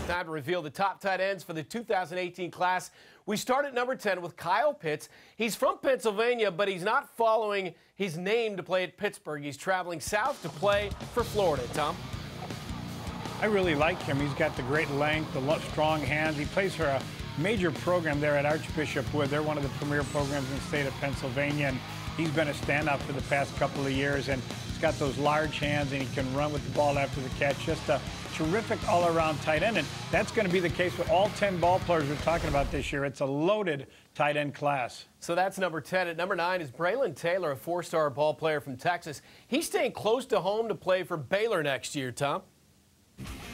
Time to reveal the top tight ends for the 2018 class. We start at number 10 with Kyle Pitts. He's from Pennsylvania, but he's not following his name to play at Pittsburgh. He's traveling south to play for Florida. Tom? I really like him. He's got the great length, the strong hands. He plays for a major program there at Archbishop Wood. They're one of the premier programs in the state of Pennsylvania, and he's been a standout for the past couple of years. And he's got those large hands, and he can run with the ball after the catch. Just a terrific all-around tight end, and that's going to be the case with all 10 ball players we're talking about this year. It's a loaded tight end class. So that's number 10. At number 9 is BRALEN Taylor, a four-star ball player from Texas. He's staying close to home to play for Baylor next year, Tom.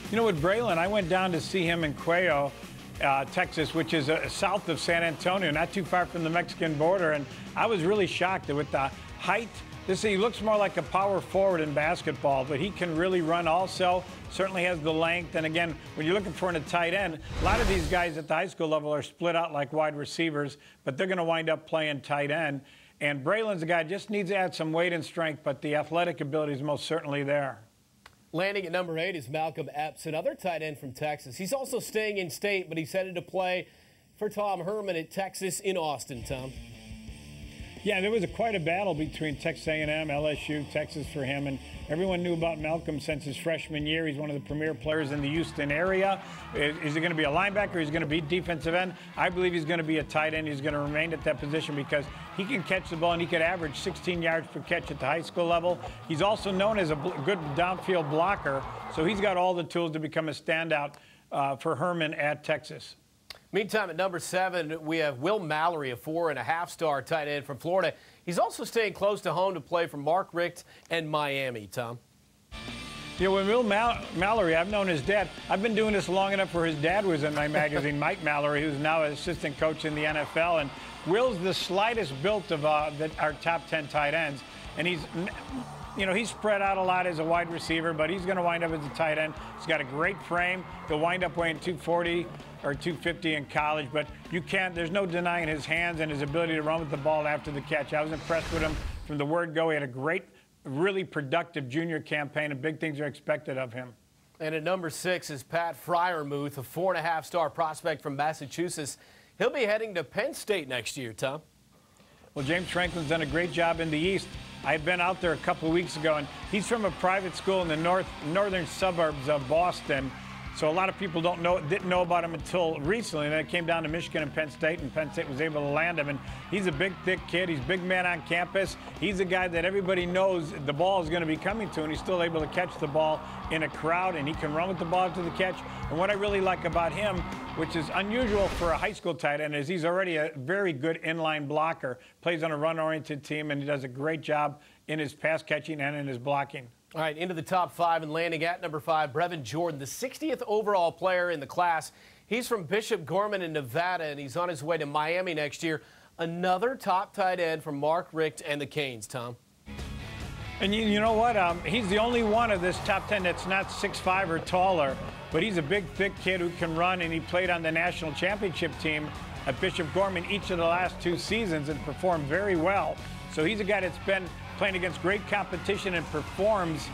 You know, with BRALEN, I went down to see him in Cuello, Texas, which is south of San Antonio, not too far from the Mexican border, and I was really shocked that with the height. He looks more like a power forward in basketball, but he can really run also. Certainly has the length. And again, when you're looking for a tight end, a lot of these guys at the high school level are split out like wide receivers, but they're going to wind up playing tight end. And BRALEN's a guy just needs to add some weight and strength, but the athletic ability is most certainly there. Landing at number 8 is Malcolm Epps, another tight end from Texas. He's also staying in state, but he's headed to play for Tom Herman at Texas in Austin, Tom. Yeah, there was quite a battle between Texas A&M, LSU, Texas for him, and everyone knew about Malcolm since his freshman year. He's one of the premier players in the Houston area. Is he going to be a linebacker? He's going to be defensive end. I believe he's going to be a tight end. He's going to remain at that position because he can catch the ball, and he could average 16 yards per catch at the high school level. He's also known as a good downfield blocker, so he's got all the tools to become a standout for Herman at Texas. Meantime, at number 7, we have Will Mallory, a 4.5-star tight end from Florida. He's also staying close to home to play for Mark Richt and Miami, Tom. Yeah, with Will Mallory, I've known his dad. I've been doing this long enough where his dad was in my magazine, Mike Mallory, who's now an assistant coach in the NFL. And Will's the slightest built of our top 10 tight ends. And he's spread out a lot as a wide receiver, but he's going to wind up as a tight end. He's got a great frame. He'll wind up weighing 240 or 250 in college, but there's no denying his hands and his ability to run with the ball after the catch. I was impressed with him from the word go. He had a great, really productive junior campaign, and big things are expected of him. And at number 6 is Pat FREIERMUTH, a 4.5-star prospect from Massachusetts. He'll be heading to Penn State next year, Tom. Well, James Franklin's done a great job in the East. I had been out there a couple of weeks ago, and he's from a private school in the northern suburbs of Boston. So a lot of people didn't know about him until recently. And then it came down to Michigan and Penn State was able to land him. And he's a big, thick kid. He's a big man on campus. He's a guy that everybody knows the ball is going to be coming to, and he's still able to catch the ball in a crowd, and he can run with the ball to the catch. And what I really like about him, which is unusual for a high school tight end, is he's already a very good inline blocker, plays on a run-oriented team, and he does a great job in his pass catching and in his blocking. All right, into the top 5 and landing at number 5, BREVIN Jordan, the 60th overall player in the class. He's from Bishop Gorman in Nevada, and he's on his way to Miami next year. Another top tight end from Mark Richt and the Canes, Tom. And you know what? He's the only one of this top 10 that's not 6'5" or taller, but he's a big, thick kid who can run, and he played on the national championship team at Bishop Gorman each of the last 2 seasons and performed very well. So he's a guy that's been playing against great competition and performs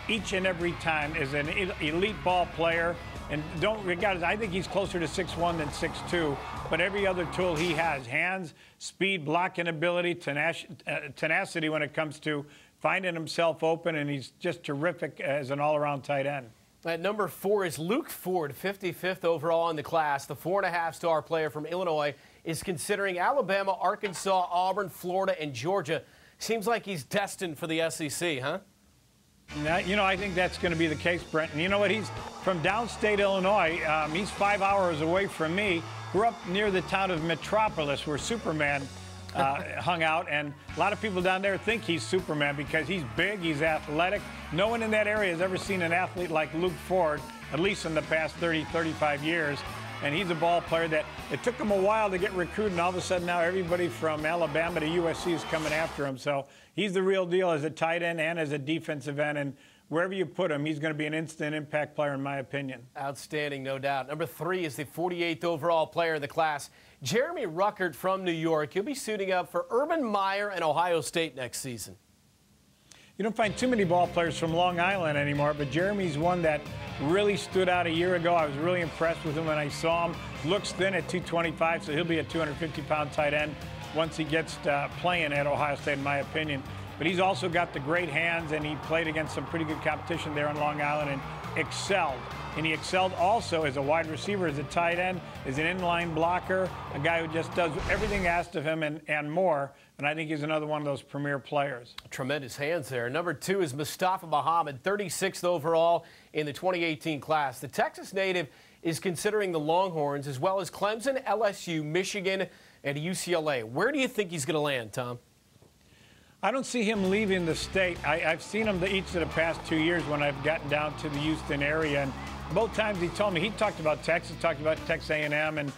each and every time as an elite ball player. And I think he's closer to 6'1" than 6'2", but every other tool he has, hands, speed, blocking ability, tenacity when it comes to finding himself open, and he's just terrific as an all-around tight end. At number 4 is Luke Ford, 55th overall in the class. The 4.5-star player from Illinois is considering Alabama, Arkansas, Auburn, Florida, and Georgia. Seems like he's destined for the SEC, huh? Now, I think that's going to be the case, Brent. And you know what? He's from downstate Illinois. He's 5 hours away from me. We're up near the town of Metropolis, where Superman hung out. And a lot of people down there think he's Superman because he's big, he's athletic. No one in that area has ever seen an athlete like Luke Ford, at least in the past 30, 35 years. And he's a ball player that it took him a while to get recruited, and all of a sudden now everybody from Alabama to USC is coming after him. So he's the real deal as a tight end and as a defensive end. And wherever you put him, he's going to be an instant impact player, in my opinion. Outstanding, no doubt. Number 3 is the 48th overall player in the class, Jeremy Ruckert from New York. He'll be suiting up for Urban Meyer and Ohio State next season. You don't find too many ball players from Long Island anymore, but Jeremy's one that really stood out a year ago. I was really impressed with him when I saw him. Looks thin at 225, so he'll be a 250-pound tight end once he gets playing at Ohio State, in my opinion. But he's also got the great hands, and he played against some pretty good competition there on Long Island and excelled. And he excelled also as a wide receiver, as a tight end, as an inline blocker, a guy who just does everything asked of him and more. And I think he's another one of those premier players. Tremendous hands there. Number 2 is MUSTAPHA Muhammad, 36th overall in the 2018 class. The Texas native is considering the Longhorns as well as Clemson, LSU, Michigan, and UCLA. Where do you think he's going to land, Tom? I don't see him leaving the state. I've seen him each of the past 2 years when I've gotten down to the Houston area. And both times he told me, he talked about Texas, talked about Texas A&M. And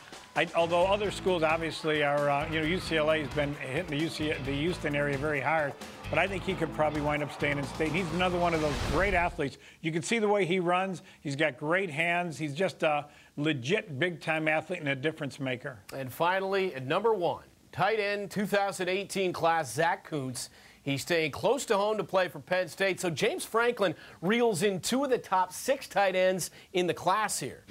although other schools obviously are, UCLA has been hitting the Houston area very hard. But I think he could probably wind up staying in state. He's another one of those great athletes. You can see the way he runs. He's got great hands. He's just a legit big-time athlete and a difference maker. And finally, at number 1. Tight end 2018 class, ZACK KUNTZ. He's staying close to home to play for Penn State. So James Franklin reels in 2 of the top 6 tight ends in the class here.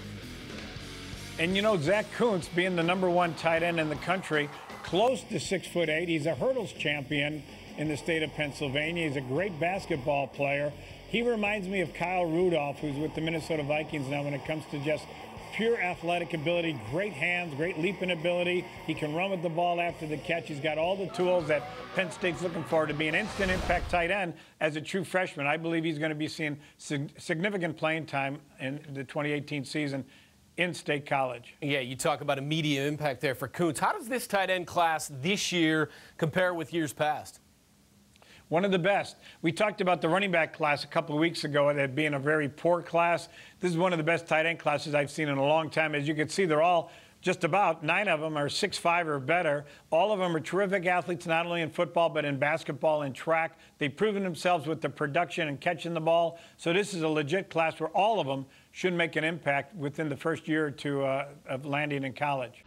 And ZACK KUNTZ, being the number 1 tight end in the country, close to 6'8". He's a hurdles champion in the state of Pennsylvania. He's a great basketball player. He reminds me of Kyle Rudolph, who's with the Minnesota Vikings now when it comes to just pure athletic ability, great hands, great leaping ability. He can run with the ball after the catch. He's got all the tools that Penn State's looking for to be an instant impact tight end as a true freshman. I believe he's going to be seeing significant playing time in the 2018 season in State College. Yeah, you talk about immediate impact there for KUNTZ. How does this tight end class this year compare with years past? One of the best. We talked about the running back class a couple of weeks ago, that being a very poor class. This is one of the best tight end classes I've seen in a long time. As you can see, they're all just about 9 of them are 6'5" or better. All of them are terrific athletes, not only in football, but in basketball and track. They've proven themselves with the production and catching the ball. So this is a legit class where all of them should make an impact within the first year or two of landing in college.